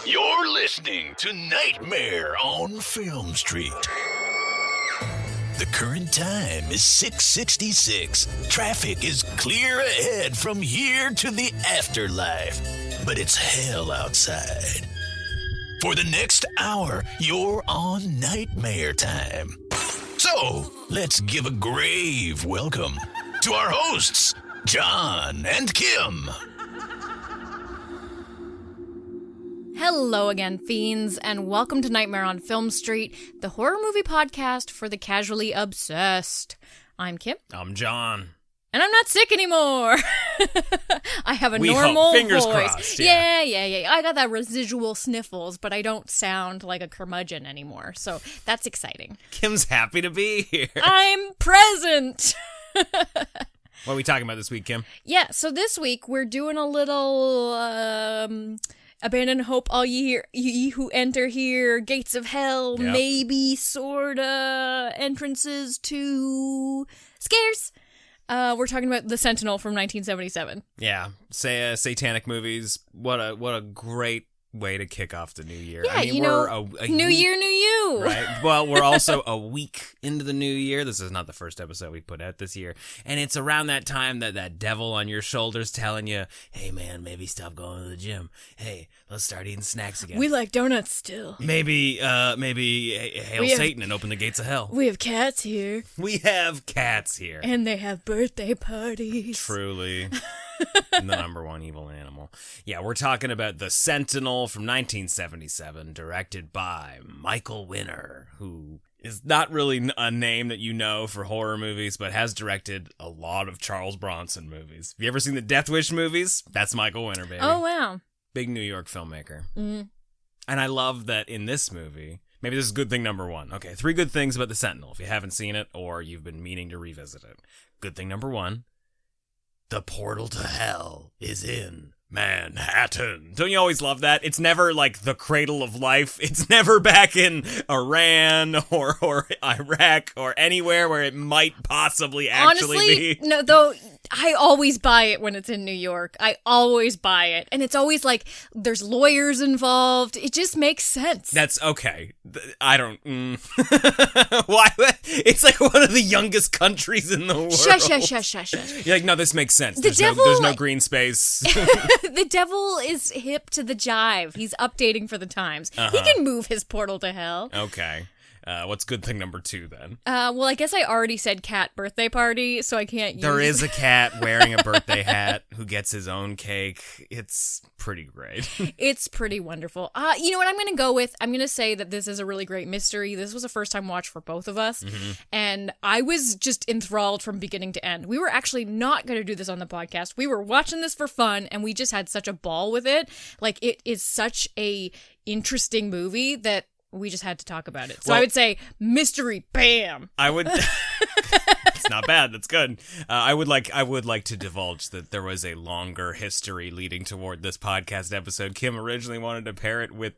You're listening to Nightmare on Film Street. The current time is 6:66. Traffic is clear ahead from here to the afterlife, but it's hell outside. For the next hour, you're on Nightmare time. So, let's give a grave welcome to our hosts, John and Kim. Hello again, fiends, and welcome to Nightmare on Film Street, the horror movie podcast for the casually obsessed. I'm Kim. I'm John. And I'm not sick anymore. I have a we normal hope. Fingers voice. Crossed, yeah. I got that residual sniffles, but I don't sound like a curmudgeon anymore, so that's exciting. Kim's happy to be here. I'm present. What are we talking about this week, Kim? Yeah, so this week we're doing a little abandon hope, all ye who enter here, gates of hell, Yep. maybe sorta entrances to scares. We're talking about The Sentinel from 1977. Yeah, satanic movies. What a great way to kick off the new year. Yeah, I mean, we're a new week, year, new you. right? Well, we're also a week into the new year. This is not the first episode we put out this year, and it's around that time that devil on your shoulder's telling you, "Hey, man, maybe stop going to the gym. Hey, let's start eating snacks again. We like donuts still. Maybe hail Satan and open the gates of hell. We have cats here, We have cats here." and they have birthday parties. Truly. The number one evil animal. Yeah, we're talking about The Sentinel from 1977, directed by Michael Winner, who is not really a name that you know for horror movies, but has directed a lot of Charles Bronson movies. Have you ever seen the Death Wish movies? That's Michael Winner, baby. Oh, wow. Big New York filmmaker. Mm. And I love that in this movie, maybe this is good thing number one. Okay, 3 good things about The Sentinel, if you haven't seen it or you've been meaning to revisit it. Good thing number one, the portal to hell is in Manhattan. Don't you always love that? It's never like the cradle of life. It's never back in Iran or Iraq or anywhere where it might possibly actually Honestly, be. no, though, I always buy it when it's in New York. I always buy it. And it's always like there's lawyers involved. It just makes sense. That's okay. I don't. Why? It's like one of the youngest countries in the world. Shush. You're like, no, this makes sense. The There's devil- no green space. The devil is hip to the jive. He's updating for the times. He Uh-huh. can move his portal to hell. Okay. What's good thing number 2 then? Well, I guess I already said cat birthday party, so I can't use... There is a cat wearing a birthday hat who gets his own cake. It's pretty great. It's pretty wonderful. You know what I'm going to go with? I'm going to say that this is a really great mystery. This was a first-time watch for both of us, and I was just enthralled from beginning to end. We were actually not going to do this on the podcast. We were watching this for fun, and we just had such a ball with it. Like, it is such a interesting movie that we just had to talk about it. So Well, I would say mystery, bam. I would. It's not bad. That's good. I would like to divulge that there was a longer history leading toward this podcast episode. Kim originally wanted to pair it with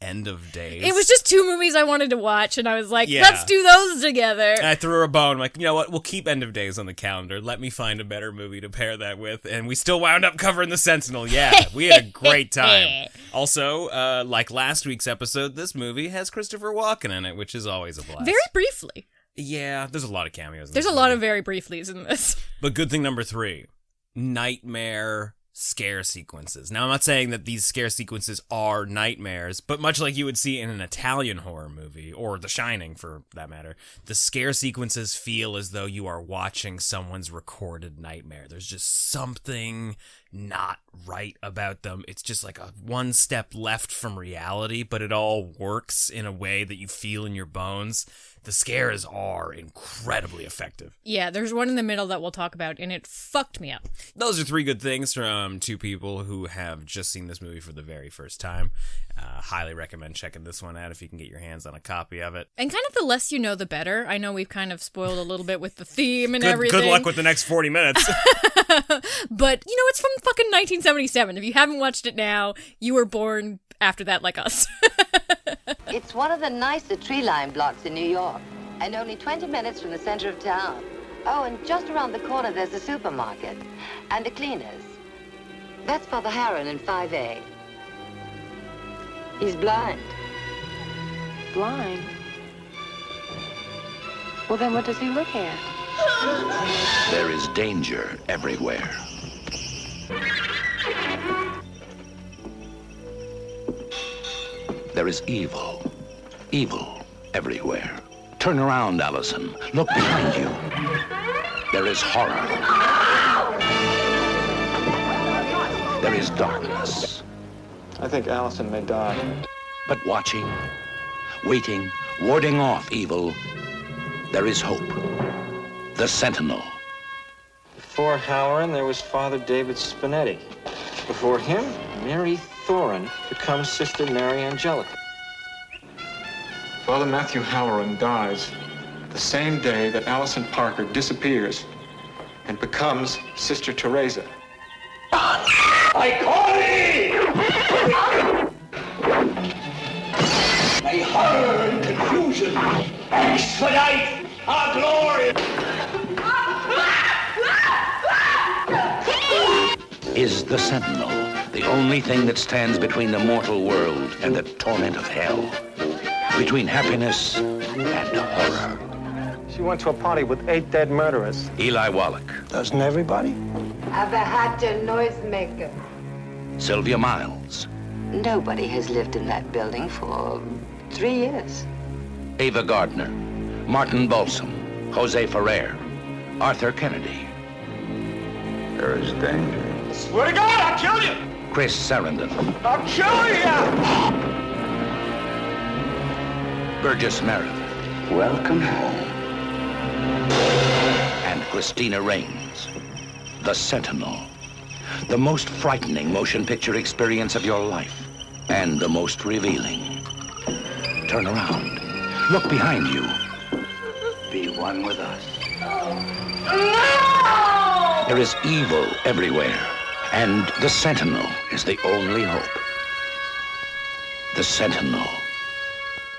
End of Days. It was just 2 movies I wanted to watch, and I was like, Yeah. let's do those together. And I threw her a bone. Like, you know what? We'll keep End of Days on the calendar. Let me find a better movie to pair that with. And we still wound up covering The Sentinel. Yeah, we had a great time. Also, like last week's episode, this movie has Christopher Walken in it, which is always a blast. Very briefly. Yeah, there's a lot of cameos in There's this a lot movie. of very brieflies in this. But good thing number 3, nightmare scare sequences. Now, I'm not saying that these scare sequences are nightmares, but much like you would see in an Italian horror movie, or The Shining for that matter, the scare sequences feel as though you are watching someone's recorded nightmare. There's just something not right about them. It's just like a one step left from reality, but it all works in a way that you feel in your bones. The scares are incredibly effective. Yeah, there's one in the middle that we'll talk about, and it fucked me up. Those are 3 good things from 2 people who have just seen this movie for the very first time. Highly recommend checking this one out if you can get your hands on a copy of it. And kind of the less you know, the better. I know we've kind of spoiled a little bit with the theme and everything. Good luck with the next 40 minutes. But, you know, it's from fucking 1977. If you haven't watched it now, you were born after that like us. It's one of the nicer tree-lined blocks in New York, and only 20 minutes from the center of town. Oh, and just around the corner there's a supermarket and a cleaner's. That's Father Harron in 5A. He's blind. Blind? Well, then what does he look at? There is danger everywhere. There is evil. Evil everywhere. Turn around, Allison. Look behind you. There is horror. There is darkness. I think Allison may die. But watching, waiting, warding off evil, there is hope. The Sentinel. Before Halloran, there was Father David Spinetti. Before him, Mary Thorin becomes Sister Mary Angelica. Father Matthew Halloran dies the same day that Allison Parker disappears and becomes Sister Teresa. I call thee! May horror and confusion expedite our glory! Is the Sentinel the only thing that stands between the mortal world and the torment of hell? Between happiness and horror? She went to a party with 8 dead murderers. Eli Wallach. Doesn't everybody? I've had a noisemaker. Sylvia Miles. Nobody has lived in that building for 3 years. Ava Gardner. Martin Balsam. Jose Ferrer. Arthur Kennedy. There is danger. Swear to God, I'll kill you! Chris Sarandon. I'll kill you! Burgess Meredith. Welcome home. And Christina Raines. The Sentinel. The most frightening motion picture experience of your life. And the most revealing. Turn around. Look behind you. Be one with us. There is evil everywhere. And the Sentinel is the only hope. The Sentinel.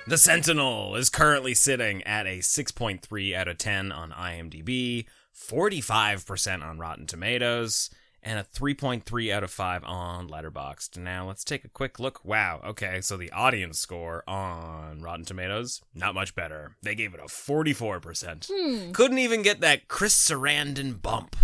The Sentinel is currently sitting at a 6.3 out of 10 on IMDb, 45% on Rotten Tomatoes, and a 3.3 out of 5 on Letterboxd. Now, let's take a quick look. Wow, okay, so the audience score on Rotten Tomatoes, not much better. They gave it a 44%. Couldn't even get that Chris Sarandon bump.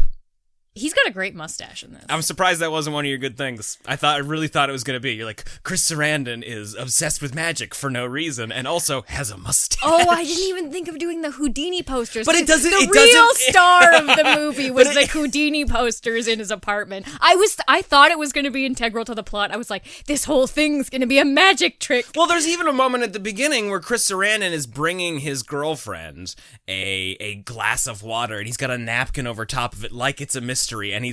He's got a great mustache in this. I'm surprised that wasn't one of your good things. I really thought it was going to be. You're like, Chris Sarandon is obsessed with magic for no reason and also has a mustache. Oh, I didn't even think of doing the Houdini posters. But it doesn't... The real star of the movie was the Houdini posters in his apartment. I thought it was going to be integral to the plot. I was like, this whole thing's going to be a magic trick. Well, there's even a moment at the beginning where Chris Sarandon is bringing his girlfriend a glass of water, and he's got a napkin over top of it like it's a mystery, and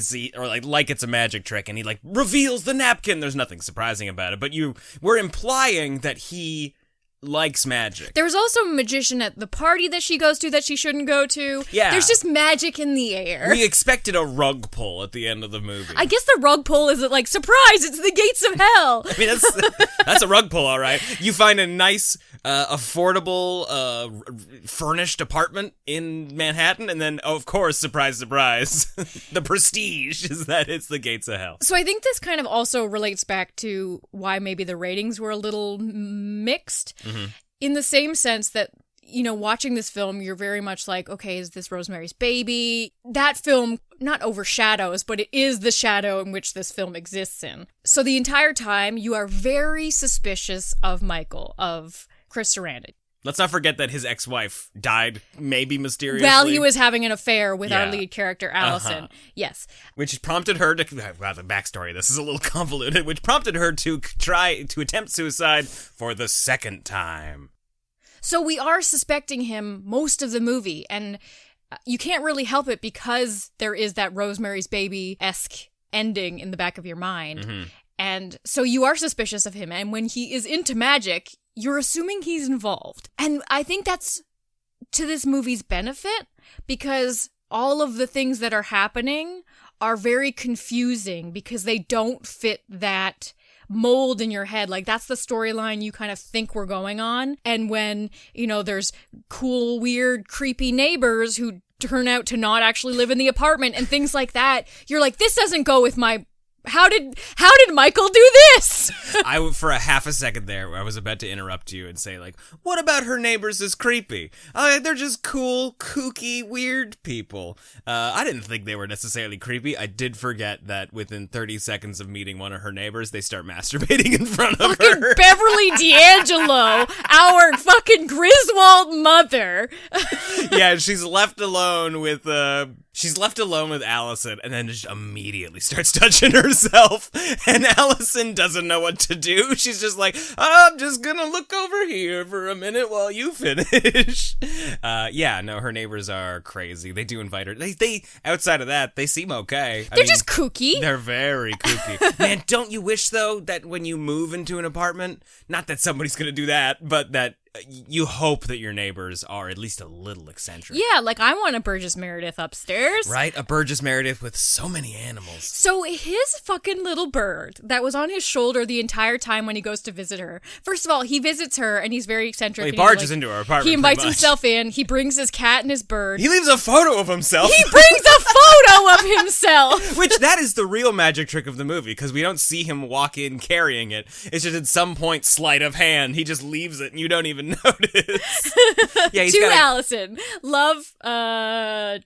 like it's a magic trick, and he like reveals the napkin. There's nothing surprising about it, but we're implying that he likes magic. There was also a magician at the party that she goes to that she shouldn't go to. Yeah. There's just magic in the air. We expected a rug pull at the end of the movie. I guess the rug pull is like, surprise, it's the gates of hell. I mean, that's a rug pull, all right. You find a nice, affordable, furnished apartment in Manhattan, and then, of course, surprise, surprise, the prestige is that it's the gates of hell. So I think this kind of also relates back to why maybe the ratings were a little mixed. In the same sense that, you know, watching this film, you're very much like, okay, is this Rosemary's Baby? That film not overshadows, but it is the shadow in which this film exists in. So the entire time, you are very suspicious of Michael, of Chris Sarandon. Let's not forget that his ex-wife died, maybe mysteriously. While he was having an affair with our lead character, Allison. Yes. Which prompted her to... Wow, the backstory of this is a little convoluted. Which prompted her to attempt suicide for the second time. So we are suspecting him most of the movie, and you can't really help it because there is that Rosemary's Baby-esque ending in the back of your mind. And so you are suspicious of him, and when he is into magic, you're assuming he's involved. And I think that's to this movie's benefit, because all of the things that are happening are very confusing because they don't fit that mold in your head. Like, that's the storyline you kind of think we're going on. And when, you know, there's cool, weird, creepy neighbors who turn out to not actually live in the apartment and things like that, you're like, this doesn't go with my... How did Michael do this? For a half a second there, I was about to interrupt you and say, like, what about her neighbors is creepy? They're just cool, kooky, weird people. I didn't think they were necessarily creepy. I did forget that within 30 seconds of meeting one of her neighbors, they start masturbating in front of Fucking her. Beverly D'Angelo, our fucking Griswold mother. Yeah, she's left alone with Allison, and then just immediately starts touching herself, and Allison doesn't know what to do. She's just like, I'm just gonna look over here for a minute while you finish. Her neighbors are crazy. They do invite her. They outside of that, they seem okay. They're just kooky. They're very kooky. Man, don't you wish, though, that when you move into an apartment, not that somebody's gonna do that, but that you hope that your neighbors are at least a little eccentric. Yeah, like I want a Burgess Meredith upstairs. Right? A Burgess Meredith with so many animals. So his fucking little bird that was on his shoulder the entire time when he goes to visit her. First of all, he visits her and he's very eccentric. Well, he and barges into her apartment. He invites himself in. He brings his cat and his bird. He leaves a photo of himself. He brings a photo of himself. Which, that is the real magic trick of the movie, because we don't see him walk in carrying it. It's just at some point, sleight of hand, he just leaves it and you don't even notice. Yeah, to Allison. Love,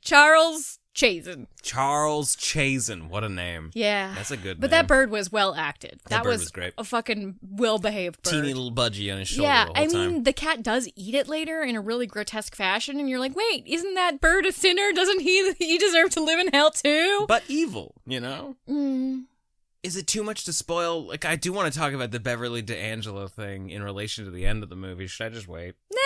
Charles Chazen. Charles Chazen. What a name. Yeah. That's a good But name. that bird was well acted. That bird was was great. A fucking well-behaved bird. Teeny little budgie on his shoulder Yeah, the whole time. I mean, the cat does eat it later in a really grotesque fashion, and you're like, wait, isn't that bird a sinner? Doesn't he deserve to live in hell too? But evil, you know? Mm. Is it too much to spoil? Like, I do want to talk about the Beverly D'Angelo thing in relation to the end of the movie. Should I just wait? Nah.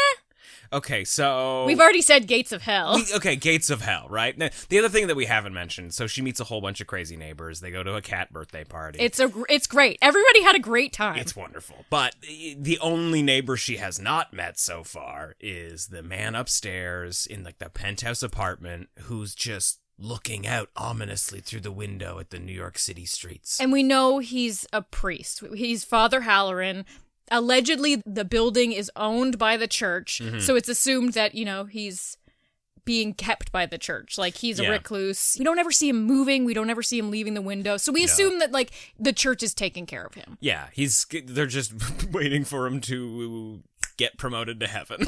Okay, so... We've already said Gates of Hell. Gates of Hell, right? Now, the other thing that we haven't mentioned, so she meets a whole bunch of crazy neighbors. They go to a cat birthday party. It's great. Everybody had a great time. It's wonderful. But the only neighbor she has not met so far is the man upstairs in, like, the penthouse apartment who's just looking out ominously through the window at the New York City streets. And we know he's a priest. He's Father Halloran. Allegedly, the building is owned by the church, so it's assumed that, he's being kept by the church. Like, he's a recluse. We don't ever see him moving. We don't ever see him leaving the window. So we assume that, like, the church is taking care of him. Yeah, they're just waiting for him to get promoted to heaven.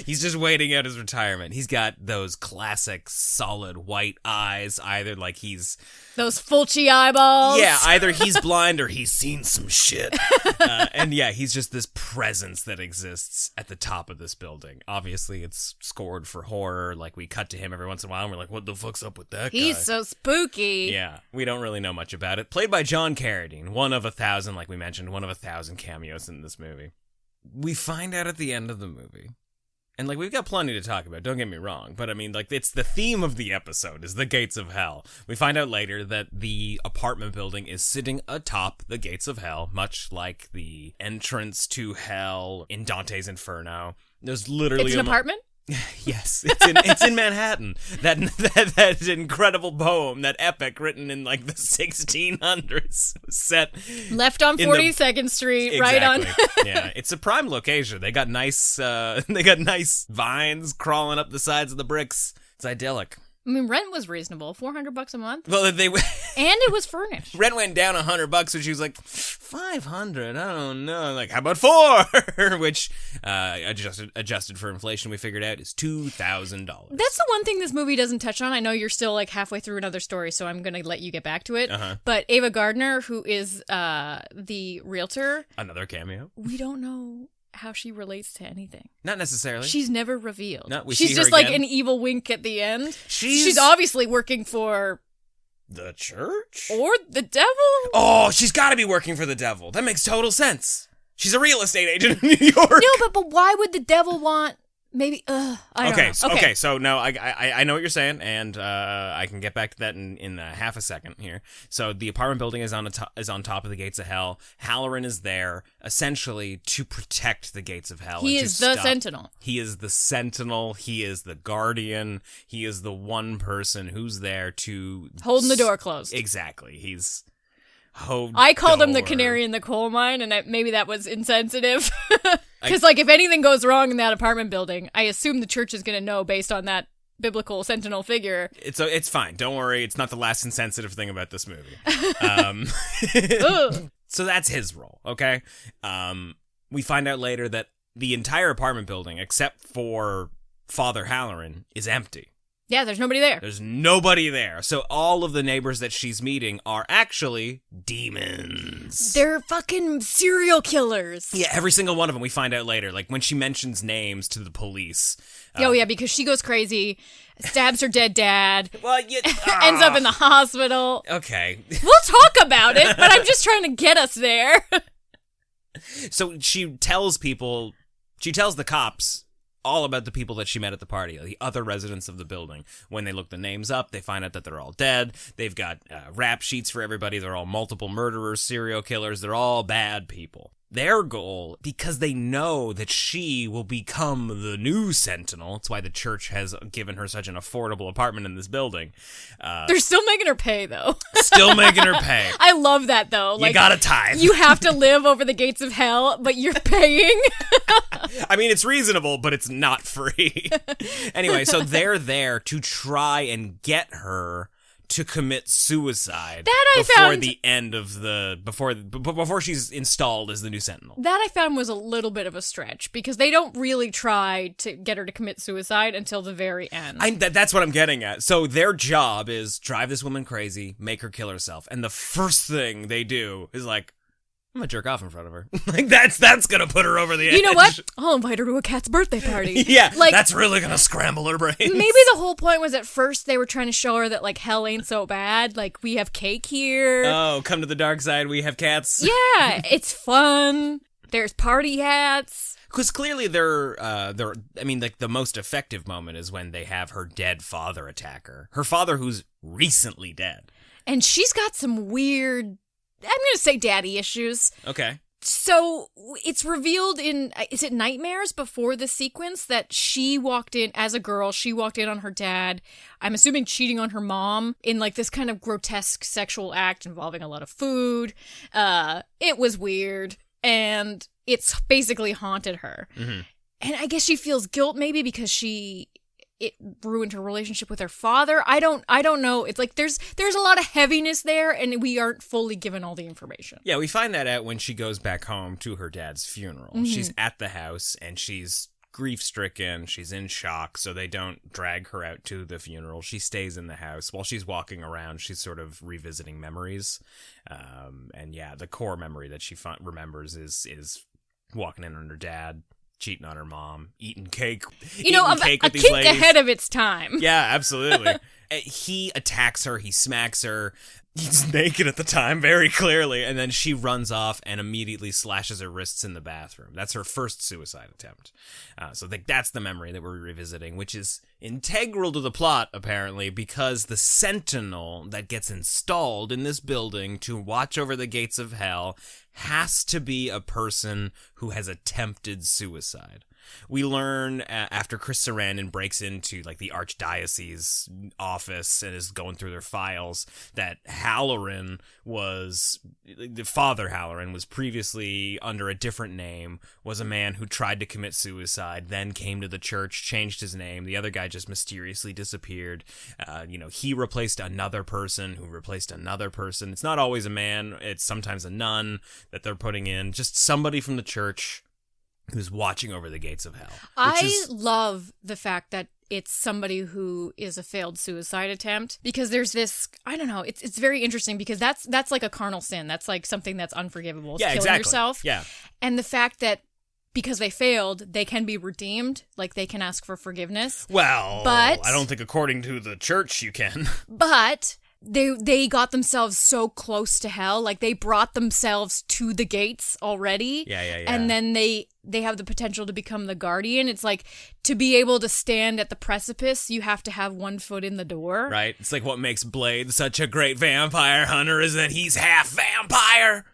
He's just waiting out his retirement. He's got those classic solid white eyes, either like he's... Those Fulci eyeballs. Yeah, either he's blind or he's seen some shit. And yeah, he's just this presence that exists at the top of this building. Obviously, it's scored for horror. Like, we cut to him every once in a while and we're like, what the fuck's up with that guy? He's so spooky. Yeah, we don't really know much about it. Played by John Carradine, one of 1,000, like we mentioned, one of 1,000 cameos in this movie. We find out at the end of the movie. And, like, we've got plenty to talk about, don't get me wrong. But, I mean, like, it's the theme of the episode is the Gates of Hell. We find out later that the apartment building is sitting atop the Gates of Hell, much like the entrance to hell in Dante's Inferno. There's literally... It's an apartment? Yes, it's in Manhattan. That incredible poem, that epic written in like the 1600s, set left on 42nd Street, exactly. Right on. Yeah, it's a prime location. They got nice vines crawling up the sides of the bricks. It's idyllic. I mean, rent was reasonable, $400 a month. Well, and it was furnished. Rent went down $100, and she was like, $500. I don't know. Like, how about $400? Which, adjusted for inflation, we figured out is $2,000. That's the one thing this movie doesn't touch on. I know you're still like halfway through another story, so I'm gonna let you get back to it. But Ava Gardner, who is the realtor, another cameo. We don't know how she relates to anything. Not necessarily. She's never revealed. No, she's just like an evil wink at the end. She's obviously working for the church or the devil. Oh, she's got to be working for the devil. That makes total sense. She's a real estate agent in New York. No, but why would the devil want? Maybe. I don't know. Okay. So no, I know what you're saying, and I can get back to that in half a second here. So the apartment building is on top of the Gates of Hell. Halloran is there essentially to protect the Gates of Hell. He is the Sentinel. He is the Sentinel. He is the Guardian. He is the one person who's there to holding the door closed. Exactly. He's. I called him the canary in the coal mine, and maybe that was insensitive. Because, like, if anything goes wrong in that apartment building, I assume the church is going to know based on that biblical Sentinel figure. It's fine. Don't worry. It's not the last insensitive thing about this movie. So that's his role, okay? We find out later that the entire apartment building, except for Father Halloran, is empty. Yeah, there's nobody there. There's nobody there. So all of the neighbors that she's meeting are actually demons. They're fucking serial killers. Yeah, every single one of them we find out later. Like when she mentions names to the police. Oh, yeah, because she goes crazy, stabs her dead dad, Well, ends up in the hospital. Okay. We'll talk about it, but I'm just trying to get us there. So she tells the cops all about the people that she met at the party, the other residents of the building. When they look the names up, they find out that they're all dead. They've got rap sheets for everybody. They're all multiple murderers, serial killers. They're all bad people. Their goal, because they know that she will become the new Sentinel, it's why the church has given her such an affordable apartment in this building. They're still making her pay, though. Still making her pay. I love that, though. You gotta tithe. You have to live over the gates of hell, but you're paying. I mean, it's reasonable, but it's not free. Anyway, so they're there to try and get her to commit suicide before the end of before she's installed as the new Sentinel. That I found was a little bit of a stretch, because they don't really try to get her to commit suicide until the very end. That's what I'm getting at. So their job is drive this woman crazy, make her kill herself, and the first thing they do is like, I'm gonna jerk off in front of her. Like that's gonna put her over the edge. You know what? I'll invite her to a cat's birthday party. Yeah, like that's really gonna scramble her brains. Maybe the whole point was at first they were trying to show her that like hell ain't so bad. Like we have cake here. Oh, come to the dark side. We have cats. Yeah, it's fun. There's party hats. Because clearly I mean, like the most effective moment is when they have her dead father attack her. Her father who's recently dead. And she's got some weird, I'm going to say daddy issues. Okay. So it's revealed is it Nightmares before the sequence that she walked in as a girl, she walked in on her dad, I'm assuming cheating on her mom in like this kind of grotesque sexual act involving a lot of food. It was weird and it's basically haunted her. Mm-hmm. And I guess she feels guilt maybe because it ruined her relationship with her father. I don't know. It's like there's a lot of heaviness there, and we aren't fully given all the information. Yeah, we find that out when she goes back home to her dad's funeral. Mm-hmm. She's at the house, and she's grief-stricken. She's in shock, so they don't drag her out to the funeral. She stays in the house. While she's walking around, she's sort of revisiting memories. And yeah, the core memory that she remembers is walking in on her dad, cheating on her mom, eating cake. A kink ahead of its time. Yeah, absolutely. He attacks her. He smacks her. He's naked at the time, very clearly. And then she runs off and immediately slashes her wrists in the bathroom. That's her first suicide attempt. So that's the memory that we're revisiting, which is integral to the plot, apparently, because the Sentinel that gets installed in this building to watch over the gates of hell has to be a person who has attempted suicide. We learn after Chris Sarandon breaks into like the archdiocese office and is going through their files that Father Halloran was previously under a different name, was a man who tried to commit suicide, then came to the church, changed his name. The other guy just mysteriously disappeared. He replaced another person who replaced another person. It's not always a man. It's sometimes a nun that they're putting in. Just somebody from the church who's watching over the gates of hell. I love the fact that it's somebody who is a failed suicide attempt, because there's this, I don't know, it's very interesting because that's like a carnal sin. That's like something that's unforgivable. It's killing yourself. Yeah. And the fact that because they failed, they can be redeemed, like they can ask for forgiveness. Well, but I don't think according to the church you can. But they got themselves so close to hell, like they brought themselves to the gates already. Yeah. And then they have the potential to become the guardian. It's like, to be able to stand at the precipice, you have to have one foot in the door. Right. It's like what makes Blade such a great vampire hunter is that he's half vampire.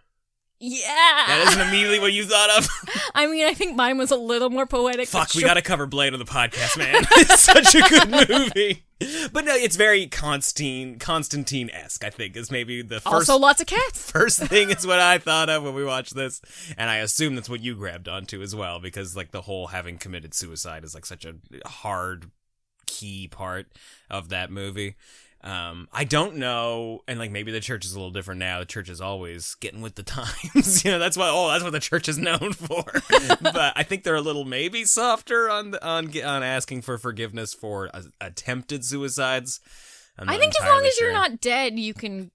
Yeah. That isn't immediately what you thought of. I mean, I think mine was a little more poetic. Fuck, we gotta cover Blade on the podcast, man. It's such a good movie. But no, it's very Constantine-esque, I think, is maybe the first... Also lots of cats. First thing is what I thought of when we watched this. And I assume that's what you grabbed onto as well, because like the whole having committed suicide is like such a hard key part of that movie. I don't know, and like maybe the church is a little different now. The church is always getting with the times, that's what the church is known for. But I think they're a little maybe softer on asking for forgiveness for attempted suicides. I think as long as you're not dead, you can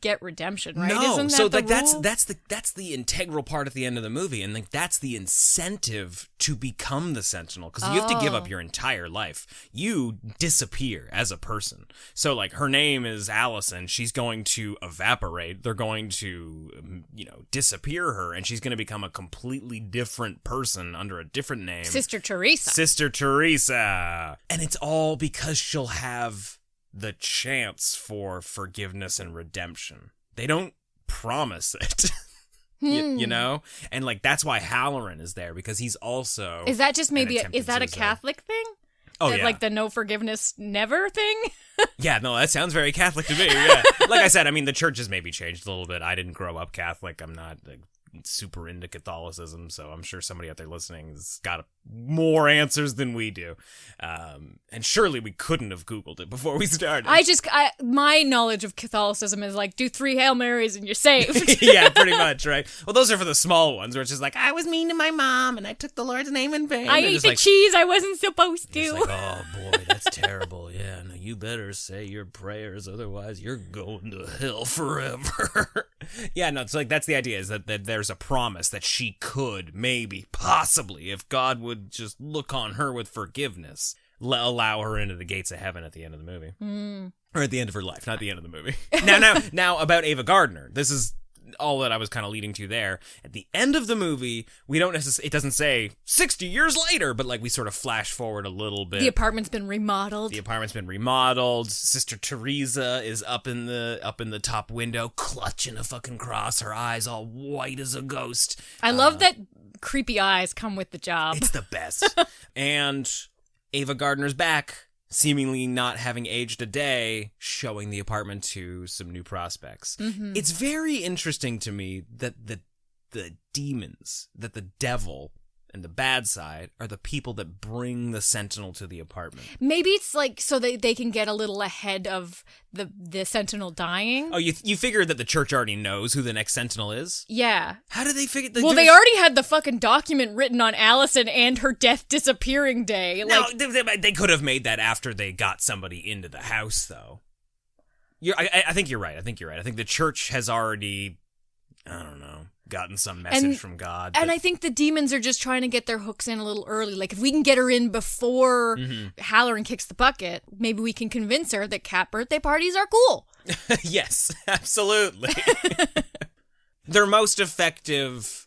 get redemption, right? No, Isn't that so the like rule? that's the integral part at the end of the movie, and like that's the incentive to become the Sentinel, because you have to give up your entire life. You disappear as a person. So like her name is Allison. She's going to evaporate. They're going to disappear her, and she's going to become a completely different person under a different name. Sister Teresa. And it's all because she'll have the chance for forgiveness and redemption. They don't promise it. You know? And like that's why Halloran is there, because he's also Is that just maybe is that a suicide. Catholic thing? Oh, yeah. Like the no forgiveness never thing? Yeah, no, that sounds very Catholic to me. Yeah. Like I said, I mean, the church has maybe changed a little bit. I didn't grow up Catholic. I'm not super into Catholicism, so I'm sure somebody out there listening has got more answers than we do. And surely we couldn't have Googled it before we started. My knowledge of Catholicism is like, do 3 Hail Marys and you're saved. Yeah, pretty much, right? Well, those are for the small ones, where it's just like, I was mean to my mom and I took the Lord's name in vain. I ate the cheese I wasn't supposed to. It's like, oh boy, that's terrible. Yeah, no, you better say your prayers, otherwise you're going to hell forever. Yeah, no, it's like that's the idea, is that there's a promise that she could, maybe, possibly, if God would just look on her with forgiveness, allow her into the gates of heaven at the end of the movie. Or at the end of her life, not the end of the movie. Now about Ava Gardner. This is all that I was kind of leading to there. At the end of the movie, we don't necessarily, it doesn't say 60 years later, but like we sort of flash forward a little bit. The apartment's been remodeled. Sister Teresa is up in the top window, clutching a fucking cross, her eyes all white as a ghost. I love that creepy eyes come with the job. It's the best. And Ava Gardner's back, seemingly not having aged a day, showing the apartment to some new prospects. Mm-hmm. It's very interesting to me that the demons, that the devil and the bad side are the people that bring the Sentinel to the apartment. Maybe it's like so they can get a little ahead of the Sentinel dying. Oh, you figure that the church already knows who the next Sentinel is? Yeah. How did they figure? They already had the fucking document written on Allison and her death disappearing day. No, they could have made that after they got somebody into the house, though. I think you're right. I think the church has already, I don't know, gotten some message from God. And I think the demons are just trying to get their hooks in a little early. Like, if we can get her in before Halloran kicks the bucket, maybe we can convince her that cat birthday parties are cool. Yes, absolutely. Their most effective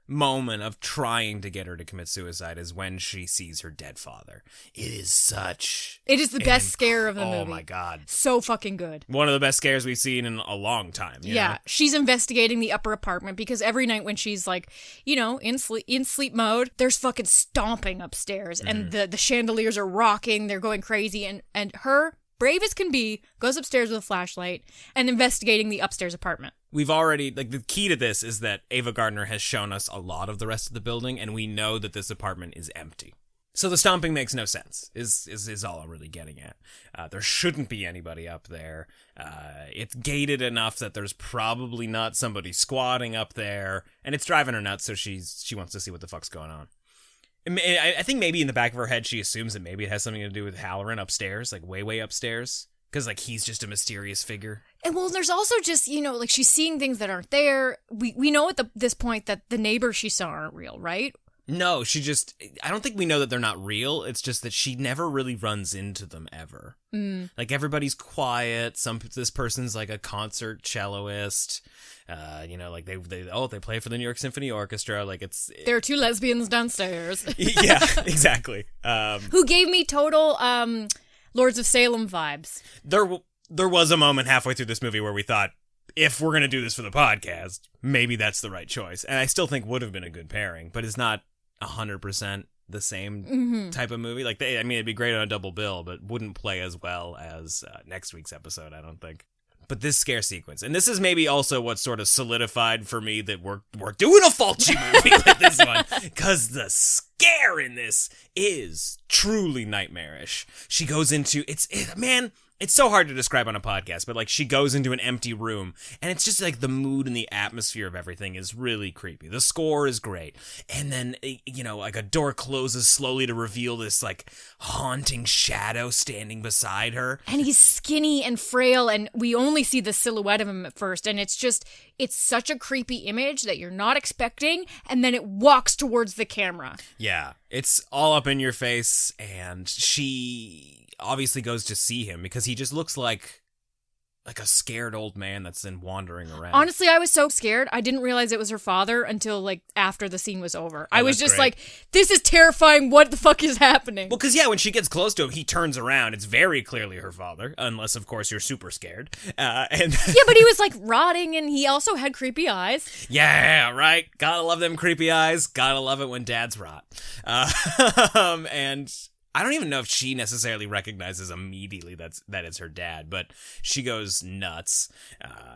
moment of trying to get her to commit suicide is when she sees her dead father. It is the best scare of the movie. Oh my God. So fucking good. One of the best scares we've seen in a long time. You know? She's investigating the upper apartment because every night when she's like, in sleep mode, there's fucking stomping upstairs and the chandeliers are rocking, they're going crazy, and her, brave as can be, goes upstairs with a flashlight and investigating the upstairs apartment. We've already, the key to this is that Ava Gardner has shown us a lot of the rest of the building, and we know that this apartment is empty. So the stomping makes no sense, is all I'm really getting at. There shouldn't be anybody up there. It's gated enough that there's probably not somebody squatting up there, and it's driving her nuts, so she wants to see what the fuck's going on. I think maybe in the back of her head she assumes that maybe it has something to do with Halloran upstairs, like way upstairs. Because, he's just a mysterious figure. And, well, there's also just, she's seeing things that aren't there. We know at this point that the neighbors she saw aren't real, right? No, I don't think we know that they're not real. It's just that she never really runs into them ever. Like, everybody's quiet. This person's, like, a concert celloist. They play for the New York Symphony Orchestra. Like, There are 2 lesbians downstairs. Yeah, exactly. Who gave me total, Lords of Salem vibes. There was a moment halfway through this movie where we thought, if we're going to do this for the podcast, maybe that's the right choice. And I still think would have been a good pairing, but it's not 100% the same type of movie. It'd be great on a double bill, but wouldn't play as well as next week's episode, I don't think. But this scare sequence, and this is maybe also what sort of solidified for me that we're doing a Fulci movie with this one, because the scare in this is truly nightmarish. She goes into man. It's so hard to describe on a podcast, but like she goes into an empty room and it's just like the mood and the atmosphere of everything is really creepy. The score is great. And then, like a door closes slowly to reveal this like haunting shadow standing beside her. And he's skinny and frail and we only see the silhouette of him at first. And it's such a creepy image that you're not expecting. And then it walks towards the camera. Yeah, it's all up in your face and she obviously goes to see him because he just looks like a scared old man that's then wandering around. Honestly, I was so scared. I didn't realize it was her father until like after the scene was over. I was just great. like, this is terrifying. What the fuck is happening? Well, because when she gets close to him, he turns around. It's very clearly her father, unless of course you're super scared. Yeah, but he was like rotting and he also had creepy eyes. Yeah, right. Gotta love them creepy eyes. Gotta love it when dads rot. And I don't even know if she necessarily recognizes immediately that it's her dad, but she goes nuts.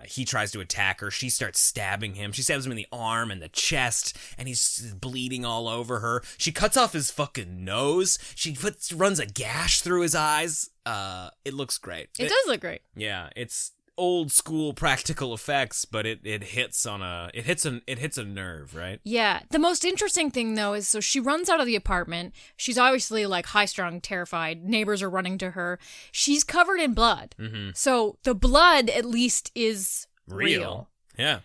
He tries to attack her. She starts stabbing him. She stabs him in the arm and the chest, and he's bleeding all over her. She cuts off his fucking nose. She runs a gash through his eyes. It looks great. It does look great. Yeah, it's old school practical effects, but it hits a nerve, right? Yeah. The most interesting thing though is so she runs out of the apartment. She's obviously like high strung, terrified. Neighbors are running to her. She's covered in blood. Mm-hmm. So the blood at least is real. Yeah.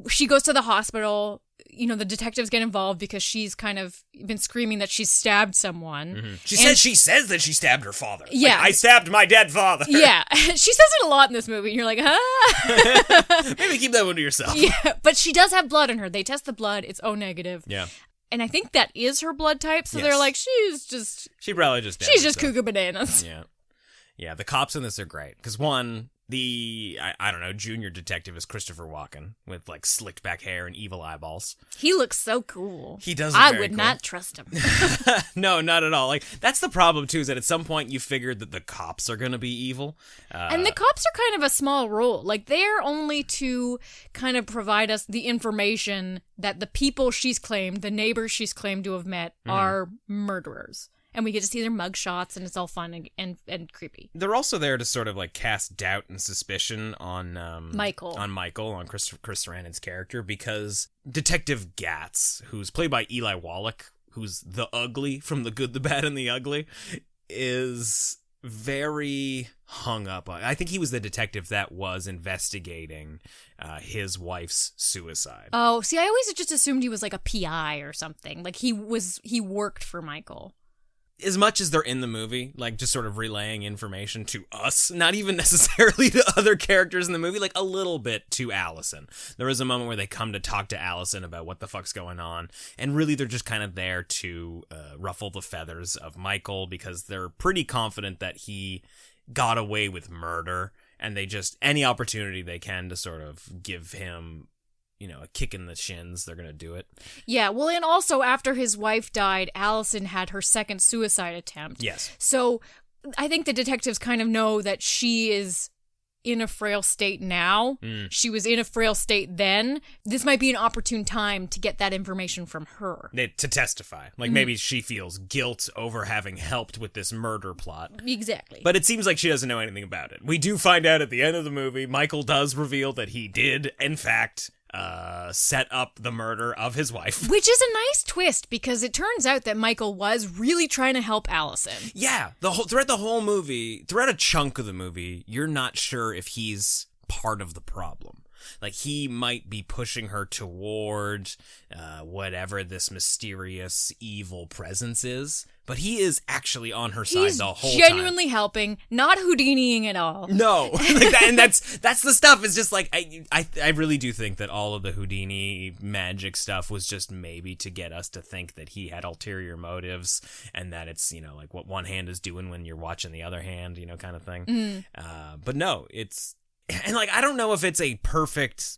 She goes to the hospital. The detectives get involved because she's kind of been screaming that she's stabbed someone. Mm-hmm. She says that she stabbed her father. Yeah. Like, I stabbed my dead father. Yeah. She says it a lot in this movie. And you're like, huh? Maybe keep that one to yourself. Yeah. But she does have blood in her. They test the blood. It's O negative. Yeah. And I think that is her blood type. So Yes. they're like, She probably just she's just cuckoo bananas. Yeah. Yeah. The cops in this are great. Because one, I don't know, junior detective is Christopher Walken with like slicked back hair and evil eyeballs. He looks so cool. He does look I very would cool. not trust him. No, not at all. Like that's the problem too, is that at some point you figured that the cops are going to be evil. And the cops are kind of a small role. Like they're only to kind of provide us the information that the people she's claimed, the neighbors she's claimed to have met, are murderers. And we get to see their mugshots, and it's all fun and creepy. They're also there to sort of like cast doubt and suspicion on Michael, on Chris Sarandon's character, because Detective Gatz, who's played by Eli Wallach, who's the ugly from The Good, the Bad, and the Ugly, is very hung up on. I think he was the detective that was investigating his wife's suicide. Oh, see, I always just assumed he was like a PI or something. Like he worked for Michael. As much as they're in the movie, like just sort of relaying information to us, not even necessarily to other characters in the movie, like a little bit to Allison. There is a moment where they come to talk to Allison about what the fuck's going on, and really they're just kind of there to ruffle the feathers of Michael, because they're pretty confident that he got away with murder, and they just, any opportunity they can to sort of give him, a kick in the shins, they're going to do it. Yeah, well, and also after his wife died, Allison had her second suicide attempt. Yes. So I think the detectives kind of know that she is in a frail state now. She was in a frail state then. This might be an opportune time to get that information from her. To testify. Like maybe she feels guilt over having helped with this murder plot. Exactly. But it seems like she doesn't know anything about it. We do find out at the end of the movie, Michael does reveal that he did, in fact, set up the murder of his wife. Which is a nice twist, because it turns out that Michael was really trying to help Allison. Yeah, throughout the whole movie, throughout a chunk of the movie, you're not sure if he's part of the problem. Like, he might be pushing her toward whatever this mysterious evil presence is, but he is actually on her side the whole time. He's genuinely helping, not Houdiniing at all. No, like that, and that's the stuff. It's just like I really do think that all of the Houdini magic stuff was just maybe to get us to think that he had ulterior motives, and that it's like what one hand is doing when you're watching the other hand, kind of thing. But no, it's. And, like, I don't know if it's a perfect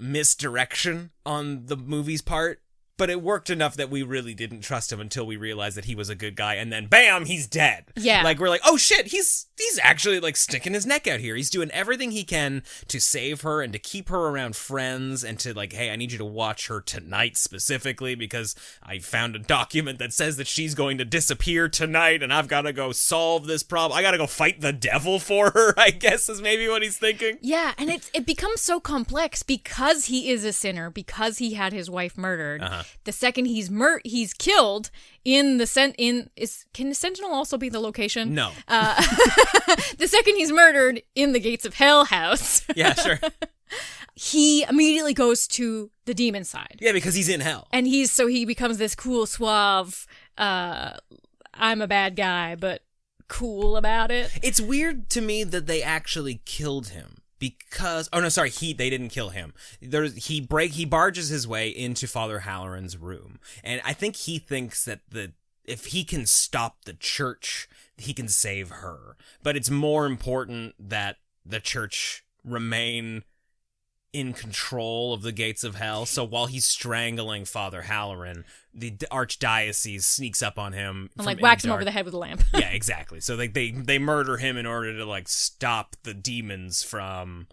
misdirection on the movie's part, But it worked enough that we really didn't trust him until we realized that he was a good guy, and then bam, he's dead. Yeah. Like, we're like, oh shit, he's actually like sticking his neck out here. He's doing everything he can to save her and to keep her around friends and to like, hey, I need you to watch her tonight specifically because I found a document that says that she's going to disappear tonight and I've got to go solve this problem. I got to go fight the devil for her, I guess is maybe what he's thinking. Yeah, and it becomes so complex because he is a sinner, because he had his wife murdered. The second he's killed in the can the Sentinel also be the location? No. The second he's murdered in the gates of Hell house. Yeah, sure. He immediately goes to the demon side. Yeah, because he's in hell. And he becomes this cool, suave, I'm a bad guy, but cool about it. It's weird to me that they actually killed him. Because they didn't kill him. He barges his way into Father Halloran's room, and I think he thinks that if he can stop the church, he can save her. But it's more important that the church remain in control of the gates of hell. So while he's strangling Father Halloran, the archdiocese sneaks up on him and like whacks him over the head with a lamp. Yeah, exactly. So they murder him in order to like stop the demons from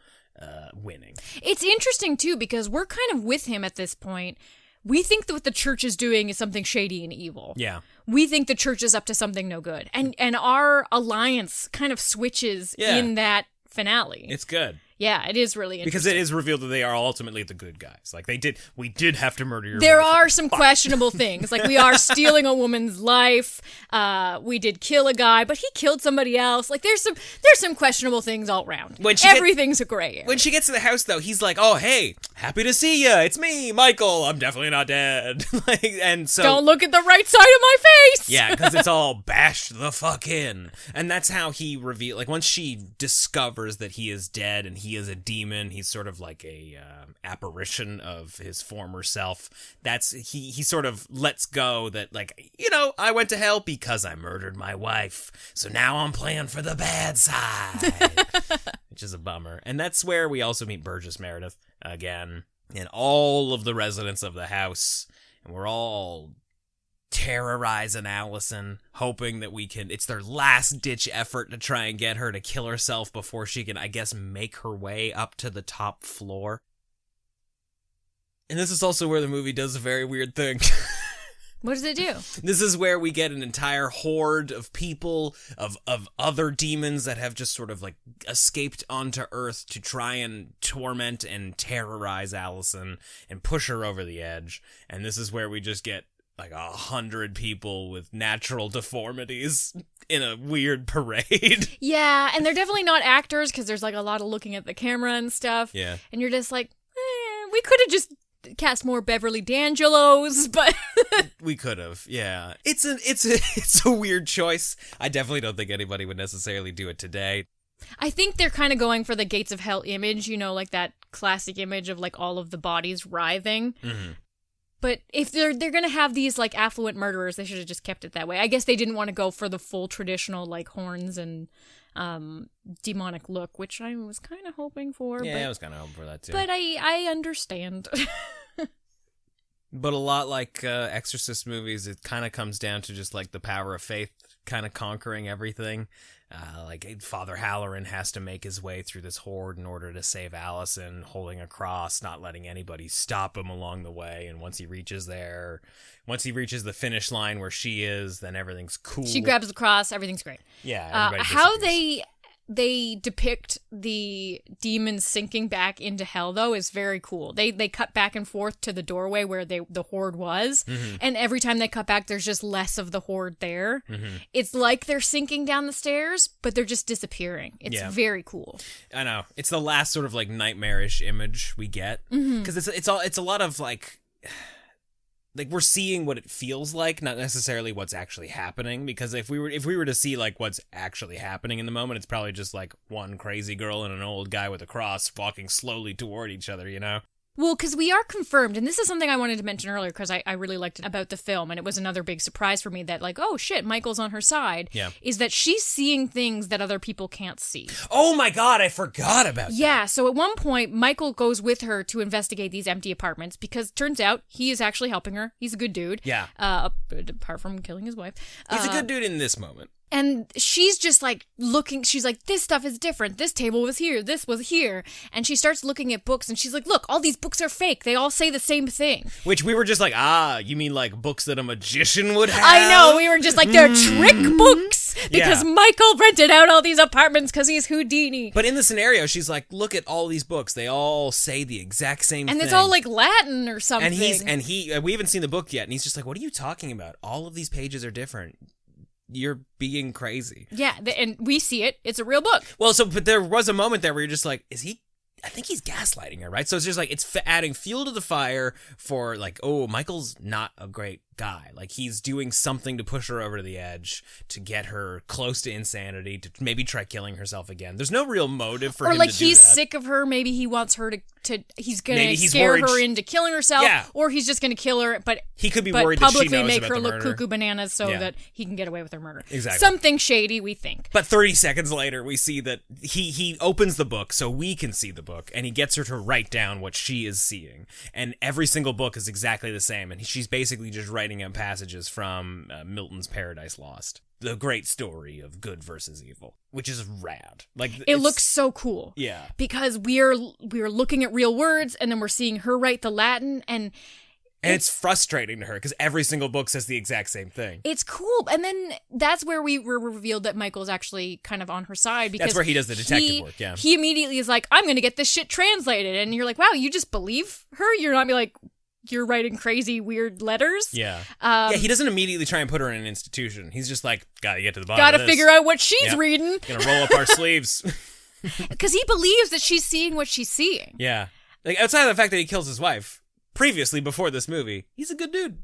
winning. It's interesting too because we're kind of with him at this point. We think that what the church is doing is something shady and evil. Yeah. We think the church is up to something no good. And our alliance kind of switches in that finale. It's good. Yeah, it is really interesting. Because it is revealed that they are ultimately the good guys. Like, we did have to murder your There boyfriend. are some questionable things. Like, we are stealing a woman's life. We did kill a guy, but he killed somebody else. Like, there's some questionable things all around. Everything's a gray area. When she gets to the house, though, he's like, oh, hey, happy to see ya. It's me, Michael. I'm definitely not dead. And so... Don't look at the right side of my face! Yeah, because it's all bashed the fuck in. And that's how he reveals... Like, once she discovers that he is dead and he is a demon, he's sort of like a apparition of his former self. He sort of lets go that, like, I went to hell because I murdered my wife, so now I'm playing for the bad side. Which is a bummer. And that's where we also meet Burgess Meredith again, and all of the residents of the house, and we're all terrorizing Allison, hoping that it's their last ditch effort to try and get her to kill herself before she can, I guess, make her way up to the top floor. And this is also where the movie does a very weird thing. What does it do? This is where we get an entire horde of people, of other demons that have just sort of like escaped onto Earth to try and torment and terrorize Allison and push her over the edge. And this is where we just get like 100 people with natural deformities in a weird parade. Yeah, and they're definitely not actors because there's like a lot of looking at the camera and stuff. Yeah. And you're just like, we could have just cast more Beverly D'Angelos, but... We could have, yeah. It's a weird choice. I definitely don't think anybody would necessarily do it today. I think they're kind of going for the Gates of Hell image, like that classic image of like all of the bodies writhing. Mm-hmm. But if they're going to have these like affluent murderers, they should have just kept it that way. I guess they didn't want to go for the full traditional like horns and demonic look, which I was kind of hoping for. Yeah, but, I was kind of hoping for that too. But I understand. But a lot like Exorcist movies, it kind of comes down to just like the power of faith kind of conquering everything. Like Father Halloran has to make his way through this horde in order to save Allison, holding a cross, not letting anybody stop him along the way. And once he reaches the finish line where she is, then everything's cool. She grabs the cross, everything's great. Yeah. How they depict the demons sinking back into hell, though, is very cool. They cut back and forth to the doorway where the horde was, mm-hmm. and every time they cut back, there's just less of the horde there. Mm-hmm. It's like they're sinking down the stairs, but they're just disappearing. It's very cool. I know. It's the last sort of like nightmarish image we get, because mm-hmm. it's a lot of like we're seeing what it feels like, not necessarily what's actually happening. Because if we were to see like what's actually happening in the moment, it's probably just like one crazy girl and an old guy with a cross walking slowly toward each other, Well, because we are confirmed, and this is something I wanted to mention earlier because I really liked it about the film, and it was another big surprise for me that, like, oh shit, Michael's on her side. Yeah. Is that she's seeing things that other people can't see. Oh my god, I forgot about that. Yeah, so at one point, Michael goes with her to investigate these empty apartments because turns out he is actually helping her. He's a good dude. Yeah. Apart from killing his wife. He's a good dude in this moment. And she's just like looking, she's like, this stuff is different. This table was here, this was here. And she starts looking at books and she's like, look, all these books are fake. They all say the same thing. Which we were just like, you mean like books that a magician would have? I know, we were just like, they're trick books because Yeah. Michael rented out all these apartments because he's Houdini. But in the scenario, she's like, look at all these books. They all say the exact same thing. And it's all like Latin or something. And we haven't seen the book yet. And he's just like, what are you talking about? All of these pages are different. You're being crazy. Yeah, and we see it. It's a real book. Well, but there was a moment there where you're just like, I think he's gaslighting her, right? So it's just like, it's adding fuel to the fire for like, oh, Michael's not a great guy. Like, he's doing something to push her over to the edge, to get her close to insanity, to maybe try killing herself again. There's no real motive for him to do that. Or like he's sick of her. Maybe he wants her to he's going to scare worried her into killing herself. Yeah. Or he's just going to kill her, but he could be worried that she publicly knows make about her the look murder. cuckoo bananas so that he can get away with her murder. Exactly. Something shady, we think. But 30 seconds later, we see that he opens the book so we can see the book, and he gets her to write down what she is seeing. And every single book is exactly the same, and she's basically just writing out passages from Milton's Paradise Lost, the great story of good versus evil, which is rad. Like, it looks so cool. Yeah. Because we're looking at real words, and then we're seeing her write the Latin, and it's frustrating to her because every single book says the exact same thing. It's cool. And then that's where we were revealed that Michael's actually kind of on her side. Because that's where he does the detective work, yeah. He immediately is like, I'm going to get this shit translated. And you're like, wow, you just believe her? You're not be like, you're writing crazy, weird letters? Yeah. He doesn't immediately try and put her in an institution. He's just like, gotta get to the bottom Gotta of this. figure out what she's reading. Gonna roll up our sleeves. Because he believes that she's seeing what she's seeing. Yeah. Like, outside of the fact that he kills his wife, previously, before this movie, he's a good dude.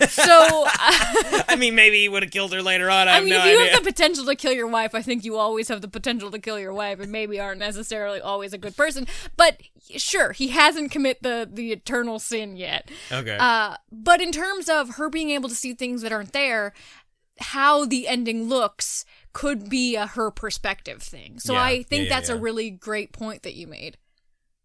So, I mean, maybe he would have killed her later on. I have no if you idea. have the potential to kill your wife, I think you always have the potential to kill your wife, and maybe aren't necessarily always a good person. But sure, he hasn't commit the eternal sin yet. Okay. But in terms of her being able to see things that aren't there, how the ending looks could be a her perspective thing. So I think that's a really great point that you made.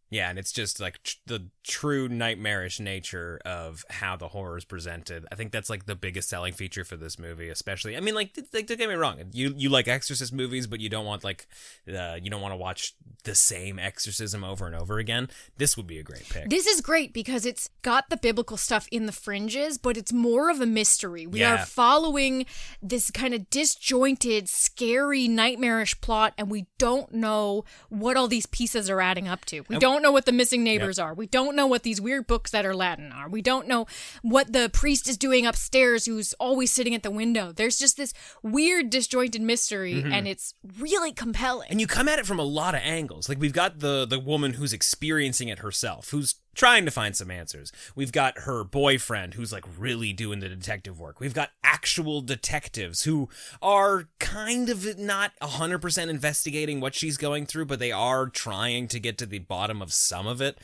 Yeah, and it's just like the true nightmarish nature of how the horror is presented. I think that's like the biggest selling feature for this movie, especially. I mean, like don't get me wrong, you like Exorcist movies, but you don't want you don't want to watch the same exorcism over and over again. This would be a great pick. This is great because it's got the biblical stuff in the fringes, but it's more of a mystery. We are following this kind of disjointed, scary, nightmarish plot, and we don't know what all these pieces are adding up to. We don't know what the missing neighbors are. We don't know what these weird books that are Latin are. We don't know what the priest is doing upstairs who's always sitting at the window. There's just this weird, disjointed mystery, and it's really compelling. And you come at it from a lot of angles. Like, we've got the woman who's experiencing it herself, who's trying to find some answers. We've got her boyfriend who's like really doing the detective work. We've got actual detectives who are kind of not 100% investigating what she's going through, but they are trying to get to the bottom of some of it.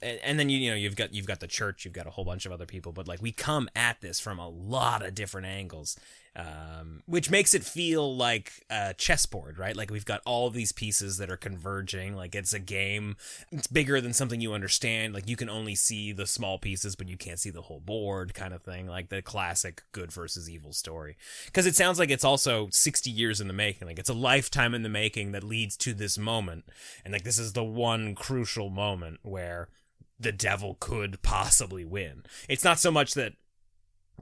And then you've got the church, you've got a whole bunch of other people, but like we come at this from a lot of different angles. Which makes it feel like a chessboard, right? Like we've got all these pieces that are converging. Like it's a game. It's bigger than something you understand. Like you can only see the small pieces, but you can't see the whole board kind of thing. Like the classic good versus evil story. Because it sounds like it's also 60 years in the making. Like it's a lifetime in the making that leads to this moment. And like this is the one crucial moment where the devil could possibly win. It's not so much that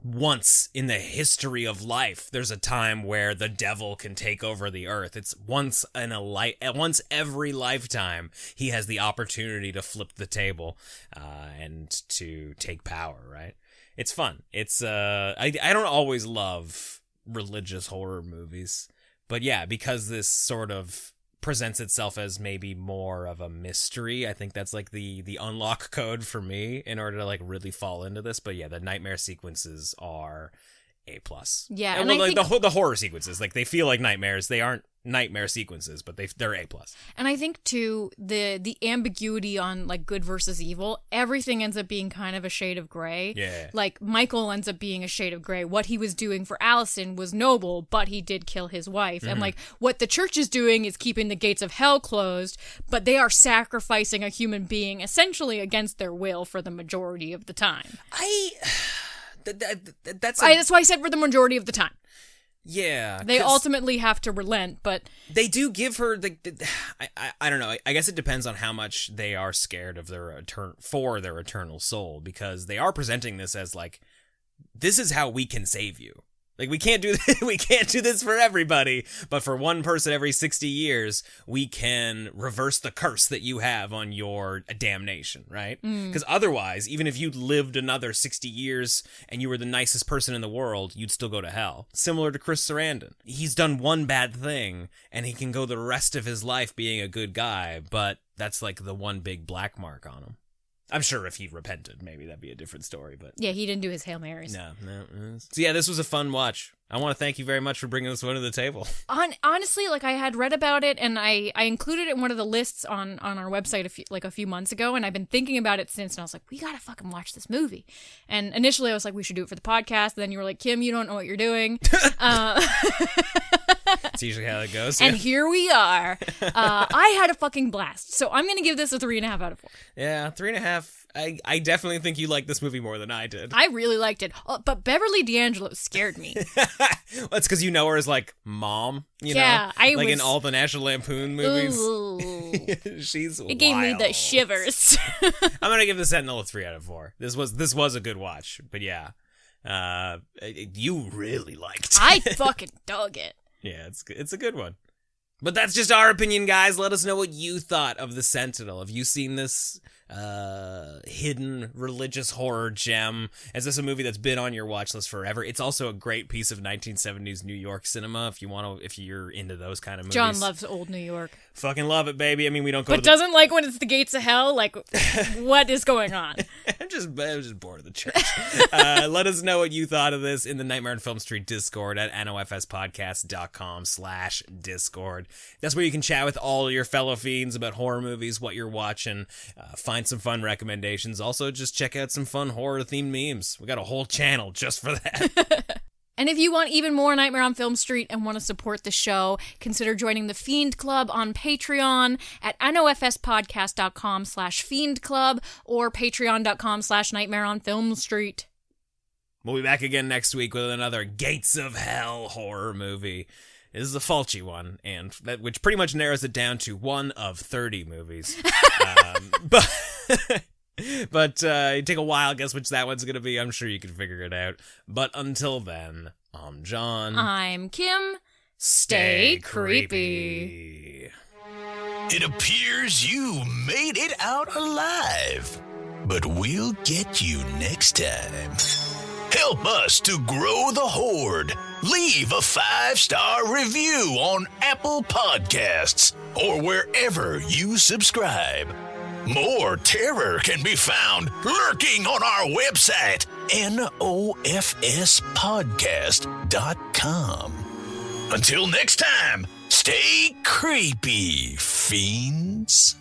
once in the history of life there's a time where the devil can take over the earth. It's once every lifetime he has the opportunity to flip the table and to take power, right? It's fun. It's I don't always love religious horror movies, but yeah, because this sort of presents itself as maybe more of a mystery, I think that's like the unlock code for me in order to like really fall into this. But yeah, the nightmare sequences are A+. Yeah, and and I like think- the horror sequences, like they feel like nightmares. They aren't nightmare sequences, but they're A+. And I think too the ambiguity on like good versus evil, everything ends up being kind of a shade of gray. Yeah. Like Michael ends up being a shade of gray. What he was doing for Allison was noble, but he did kill his wife. And like what the church is doing is keeping the gates of hell closed, but they are sacrificing a human being essentially against their will for the majority of the time. That's That's why I said for the majority of the time. yeah. They 'cause ultimately have to relent, but they do give her I don't know. I guess it depends on how much they are scared of their eternal soul, because they are presenting this as like, this is how we can save you. Like we can't do this for everybody, but for one person every 60 years, we can reverse the curse that you have on your damnation, right? Because otherwise, even if you lived another 60 years and you were the nicest person in the world, you'd still go to hell. Similar to Chris Sarandon. He's done one bad thing and he can go the rest of his life being a good guy, but that's like the one big black mark on him. I'm sure if he repented, maybe that'd be a different story, but... yeah, he didn't do his Hail Marys. No. So yeah, this was a fun watch. I want to thank you very much for bringing this one to the table. Honestly, like I had read about it and I included it in one of the lists on our website a few months ago, and I've been thinking about it since, and I was like, we gotta fucking watch this movie. And initially I was like, we should do it for the podcast, and then you were like, Kim, you don't know what you're doing. That's usually how it goes. And here we are. I had a fucking blast. So I'm going to give this a 3.5 out of 4. Yeah, 3.5. I definitely think you like this movie more than I did. I really liked it. But Beverly D'Angelo scared me. Well, that's because you know her as like mom, you know? Like in all the National Lampoon movies. Ooh. She's It gave me the shivers. I'm going to give the Sentinel a 3 out of 4. This was a good watch, but yeah. You really liked it. I fucking dug it. Yeah, it's a good one. But that's just our opinion, guys. Let us know what you thought of The Sentinel. Have you seen this hidden religious horror gem? Is this a movie that's been on your watch list forever? It's also a great piece of 1970s New York cinema if you're into those kind of movies. John loves old New York. Fucking love it, baby. I mean, we don't go But doesn't like when it's the gates of hell? Like, what is going on? I'm just bored of the church. Let us know what you thought of this in the Nightmare on Film Street Discord at nofspodcast.com/Discord. That's where you can chat with all your fellow fiends about horror movies, what you're watching, find some fun recommendations. Also, just check out some fun horror-themed memes. We got a whole channel just for that. And if you want even more Nightmare on Film Street and want to support the show, consider joining the Fiend Club on Patreon at nofspodcast.com/Fiend Club or patreon.com/Nightmare on Film Street. We'll be back again next week with another Gates of Hell horror movie. This is a Fulci one, which pretty much narrows it down to one of 30 movies. But take a while, guess which that one's going to be. I'm sure you can figure it out. But until then, I'm John. I'm Kim. Stay creepy. It appears you made it out alive, but we'll get you next time. Help us to grow the horde. Leave a 5-star review on Apple Podcasts or wherever you subscribe. More terror can be found lurking on our website, nofspodcast.com. Until next time, stay creepy, fiends.